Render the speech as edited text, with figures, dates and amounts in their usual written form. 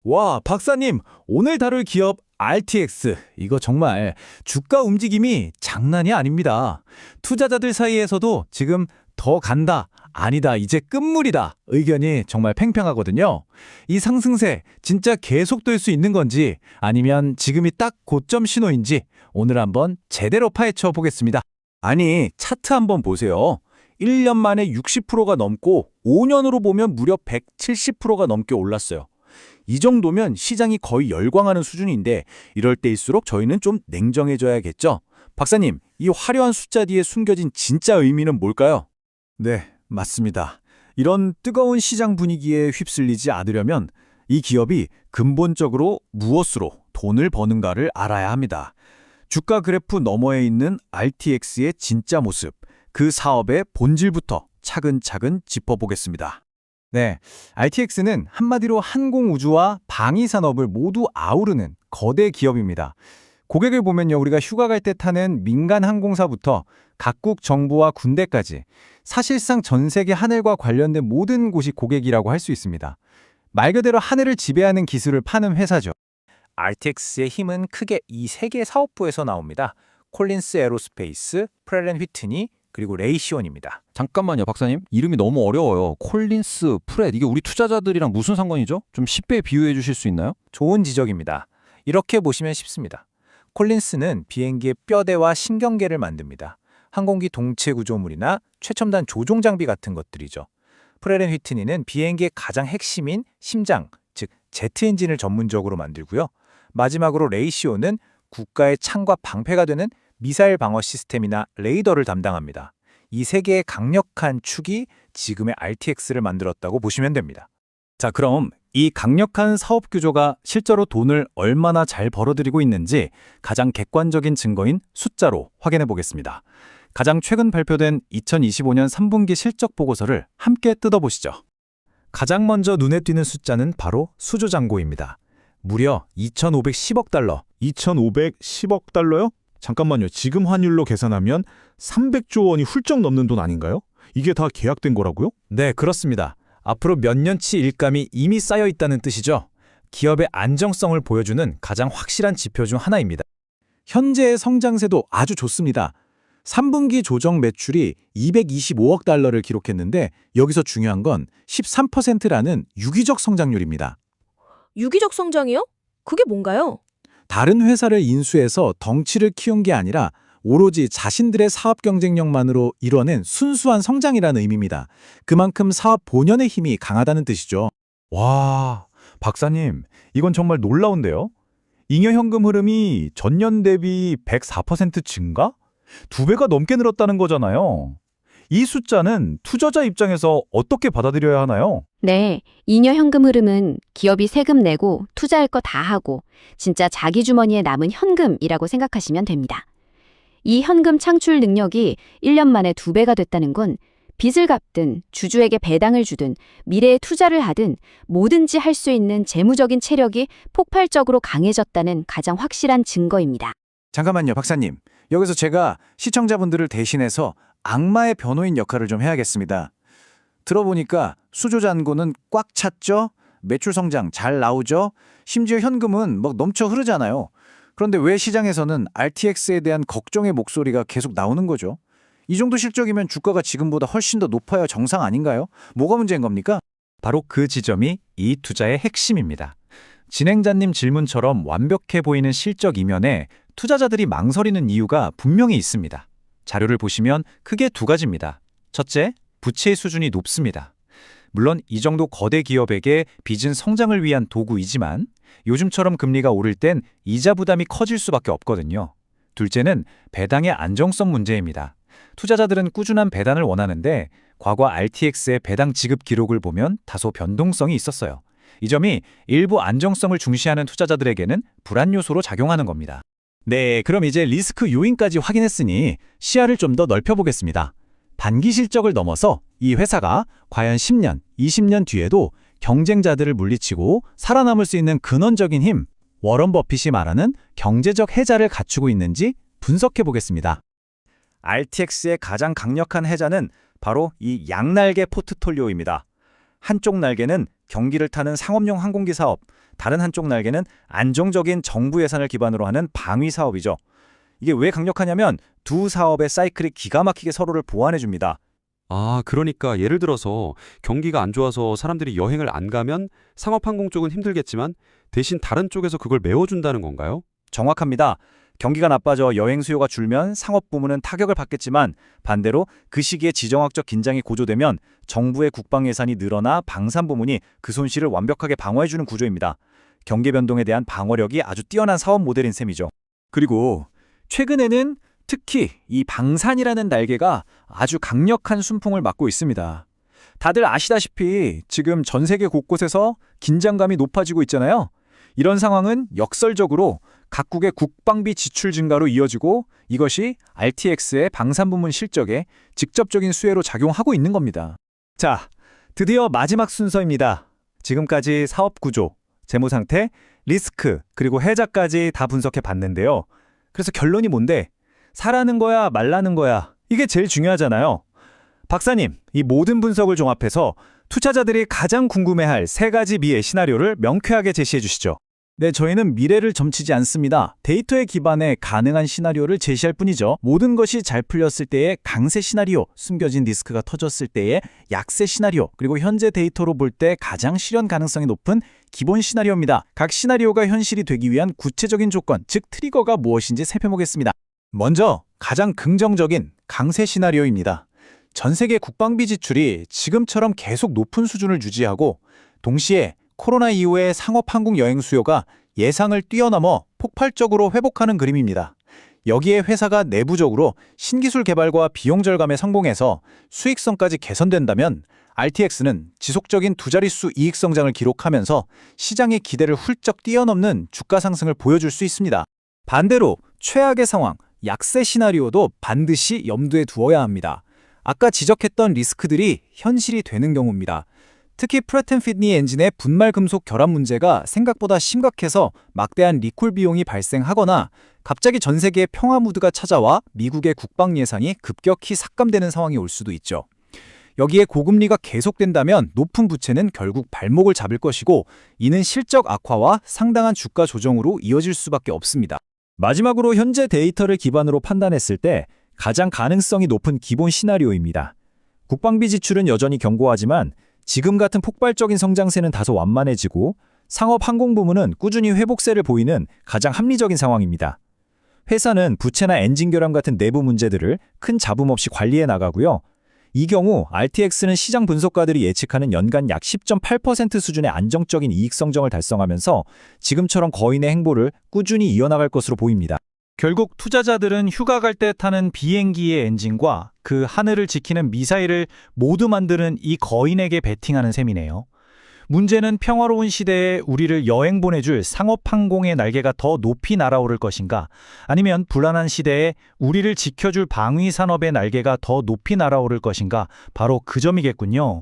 와, 박사님, 오늘 다룰 기업 RTX. 이거 정말 주가 움직임이 장난이 아닙니다. 투자자들 사이에서도 지금 더 간다, 아니다, 이제 끝물이다. 의견이 정말 팽팽하거든요. 이 상승세 진짜 계속될 수 있는 건지 아니면 지금이 딱 고점 신호인지 오늘 한번 제대로 파헤쳐 보겠습니다. 아니, 차트 한번 보세요. 1년 만에 60%가 넘고 5년으로 보면 무려 170%가 넘게 올랐어요. 이 정도면 시장이 거의 열광하는 수준인데 이럴 때일수록 저희는 좀 냉정해져야겠죠? 박사님, 이 화려한 숫자 뒤에 숨겨진 진짜 의미는 뭘까요? 네, 맞습니다. 이런 뜨거운 시장 분위기에 휩쓸리지 않으려면 이 기업이 근본적으로 무엇으로 돈을 버는가를 알아야 합니다. 주가 그래프 너머에 있는 RTX의 진짜 모습, 그 사업의 본질부터 차근차근 짚어보겠습니다. 네, RTX는 한마디로 항공우주와 방위산업을 모두 아우르는 거대 기업입니다. 고객을 보면요, 우리가 휴가 갈 때 타는 민간 항공사부터 각국 정부와 군대까지 사실상 전 세계 하늘과 관련된 모든 곳이 고객이라고 할 수 있습니다. 말 그대로 하늘을 지배하는 기술을 파는 회사죠. RTX의 힘은 크게 이 세 개 사업부에서 나옵니다. 콜린스 에로스페이스, 프레렌 휘트니, 그리고 레이시온입니다. 잠깐만요, 박사님. 이름이 너무 어려워요. 콜린스, 프렛, 이게 우리 투자자들이랑 무슨 상관이죠? 좀 쉽게 비유해 주실 수 있나요? 좋은 지적입니다. 이렇게 보시면 쉽습니다. 콜린스는 비행기의 뼈대와 신경계를 만듭니다. 항공기 동체 구조물이나 최첨단 조종 장비 같은 것들이죠. 프레렌 휘트니는 비행기의 가장 핵심인 심장, 즉 제트 엔진을 전문적으로 만들고요. 마지막으로 레이시오는 국가의 창과 방패가 되는 미사일 방어 시스템이나 레이더를 담당합니다. 이 세 개의 강력한 축이 지금의 RTX를 만들었다고 보시면 됩니다. 자, 그럼 이 강력한 사업 구조가 실제로 돈을 얼마나 잘 벌어들이고 있는지 가장 객관적인 증거인 숫자로 확인해 보겠습니다. 가장 최근 발표된 2025년 3분기 실적 보고서를 함께 뜯어보시죠. 가장 먼저 눈에 띄는 숫자는 바로 수주잔고입니다. 무려 2,510억 달러. 2,510억 달러요? 잠깐만요. 지금 환율로 계산하면 300조 원이 훌쩍 넘는 돈 아닌가요? 이게 다 계약된 거라고요? 네, 그렇습니다. 앞으로 몇 년치 일감이 이미 쌓여 있다는 뜻이죠. 기업의 안정성을 보여주는 가장 확실한 지표 중 하나입니다. 현재의 성장세도 아주 좋습니다. 3분기 조정 매출이 225억 달러를 기록했는데 여기서 중요한 건 13%라는 유기적 성장률입니다. 유기적 성장이요? 그게 뭔가요? 다른 회사를 인수해서 덩치를 키운 게 아니라 오로지 자신들의 사업 경쟁력만으로 이뤄낸 순수한 성장이라는 의미입니다. 그만큼 사업 본연의 힘이 강하다는 뜻이죠. 와, 박사님, 이건 정말 놀라운데요? 잉여 현금 흐름이 전년 대비 104% 증가? 2배가 넘게 늘었다는 거잖아요. 이 숫자는 투자자 입장에서 어떻게 받아들여야 하나요? 네, 잉여 현금 흐름은 기업이 세금 내고 투자할 거 다 하고 진짜 자기 주머니에 남은 현금이라고 생각하시면 됩니다. 이 현금 창출 능력이 1년 만에 2배가 됐다는 건 빚을 갚든 주주에게 배당을 주든 미래에 투자를 하든 뭐든지 할 수 있는 재무적인 체력이 폭발적으로 강해졌다는 가장 확실한 증거입니다. 잠깐만요, 박사님. 여기서 제가 시청자분들을 대신해서 악마의 변호인 역할을 좀 해야겠습니다. 들어보니까 수주잔고는 꽉 찼죠? 매출 성장 잘 나오죠? 심지어 현금은 막 넘쳐 흐르잖아요. 그런데 왜 시장에서는 RTX에 대한 걱정의 목소리가 계속 나오는 거죠? 이 정도 실적이면 주가가 지금보다 훨씬 더 높아야 정상 아닌가요? 뭐가 문제인 겁니까? 바로 그 지점이 이 투자의 핵심입니다. 진행자님 질문처럼 완벽해 보이는 실적 이면에 투자자들이 망설이는 이유가 분명히 있습니다. 자료를 보시면 크게 두 가지입니다. 첫째, 부채의 수준이 높습니다. 물론 이 정도 거대 기업에게 빚은 성장을 위한 도구이지만 요즘처럼 금리가 오를 땐 이자 부담이 커질 수밖에 없거든요. 둘째는 배당의 안정성 문제입니다. 투자자들은 꾸준한 배당을 원하는데 과거 RTX의 배당 지급 기록을 보면 다소 변동성이 있었어요. 이 점이 일부 안정성을 중시하는 투자자들에게는 불안 요소로 작용하는 겁니다. 네, 그럼 이제 리스크 요인까지 확인했으니 시야를 좀 더 넓혀보겠습니다. 단기 실적을 넘어서 이 회사가 과연 10년, 20년 뒤에도 경쟁자들을 물리치고 살아남을 수 있는 근원적인 힘, 워런 버핏이 말하는 경제적 해자를 갖추고 있는지 분석해보겠습니다. RTX의 가장 강력한 해자는 바로 이 양날개 포트폴리오입니다. 한쪽 날개는 경기를 타는 상업용 항공기 사업, 다른 한쪽 날개는 안정적인 정부 예산을 기반으로 하는 방위 사업이죠. 이게 왜 강력하냐면 두 사업의 사이클이 기가 막히게 서로를 보완해 줍니다. 아, 그러니까 예를 들어서 경기가 안 좋아서 사람들이 여행을 안 가면 상업항공 쪽은 힘들겠지만 대신 다른 쪽에서 그걸 메워준다는 건가요? 정확합니다. 경기가 나빠져 여행 수요가 줄면 상업 부문은 타격을 받겠지만 반대로 그 시기에 지정학적 긴장이 고조되면 정부의 국방 예산이 늘어나 방산 부문이 그 손실을 완벽하게 방어해주는 구조입니다. 경계 변동에 대한 방어력이 아주 뛰어난 사업 모델인 셈이죠. 그리고 최근에는 특히 이 방산이라는 날개가 아주 강력한 순풍을 맞고 있습니다. 다들 아시다시피 지금 전 세계 곳곳에서 긴장감이 높아지고 있잖아요. 이런 상황은 역설적으로 각국의 국방비 지출 증가로 이어지고 이것이 RTX의 방산 부문 실적에 직접적인 수혜로 작용하고 있는 겁니다. 자, 드디어 마지막 순서입니다. 지금까지 사업 구조, 재무 상태, 리스크, 그리고 해자까지 다 분석해 봤는데요. 그래서 결론이 뭔데? 사라는 거야, 말라는 거야. 이게 제일 중요하잖아요. 박사님, 이 모든 분석을 종합해서 투자자들이 가장 궁금해할 세 가지 미래 시나리오를 명쾌하게 제시해 주시죠. 네, 저희는 미래를 점치지 않습니다. 데이터에 기반해 가능한 시나리오를 제시할 뿐이죠. 모든 것이 잘 풀렸을 때의 강세 시나리오, 숨겨진 리스크가 터졌을 때의 약세 시나리오, 그리고 현재 데이터로 볼 때 가장 실현 가능성이 높은 기본 시나리오입니다. 각 시나리오가 현실이 되기 위한 구체적인 조건, 즉 트리거가 무엇인지 살펴보겠습니다. 먼저 가장 긍정적인 강세 시나리오입니다. 전 세계 국방비 지출이 지금처럼 계속 높은 수준을 유지하고 동시에 코로나 이후의 상업 항공 여행 수요가 예상을 뛰어넘어 폭발적으로 회복하는 그림입니다. 여기에 회사가 내부적으로 신기술 개발과 비용 절감에 성공해서 수익성까지 개선된다면 RTX는 지속적인 두 자릿수 이익 성장을 기록하면서 시장의 기대를 훌쩍 뛰어넘는 주가 상승을 보여줄 수 있습니다. 반대로 최악의 상황, 약세 시나리오도 반드시 염두에 두어야 합니다. 아까 지적했던 리스크들이 현실이 되는 경우입니다. 특히 프래트&휘트니 엔진의 분말 금속 결합 문제가 생각보다 심각해서 막대한 리콜 비용이 발생하거나 갑자기 전 세계의 평화 무드가 찾아와 미국의 국방 예산이 급격히 삭감되는 상황이 올 수도 있죠. 여기에 고금리가 계속된다면 높은 부채는 결국 발목을 잡을 것이고 이는 실적 악화와 상당한 주가 조정으로 이어질 수밖에 없습니다. 마지막으로 현재 데이터를 기반으로 판단했을 때 가장 가능성이 높은 기본 시나리오입니다. 국방비 지출은 여전히 견고하지만 지금 같은 폭발적인 성장세는 다소 완만해지고 상업 항공 부문은 꾸준히 회복세를 보이는 가장 합리적인 상황입니다. 회사는 부채나 엔진 결함 같은 내부 문제들을 큰 잡음 없이 관리해 나가고요. 이 경우 RTX는 시장 분석가들이 예측하는 연간 약 10.8% 수준의 안정적인 이익 성장을 달성하면서 지금처럼 거인의 행보를 꾸준히 이어나갈 것으로 보입니다. 결국 투자자들은 휴가 갈 때 타는 비행기의 엔진과 그 하늘을 지키는 미사일을 모두 만드는 이 거인에게 베팅하는 셈이네요. 문제는 평화로운 시대에 우리를 여행 보내줄 상업항공의 날개가 더 높이 날아오를 것인가, 아니면 불안한 시대에 우리를 지켜줄 방위산업의 날개가 더 높이 날아오를 것인가, 바로 그 점이겠군요.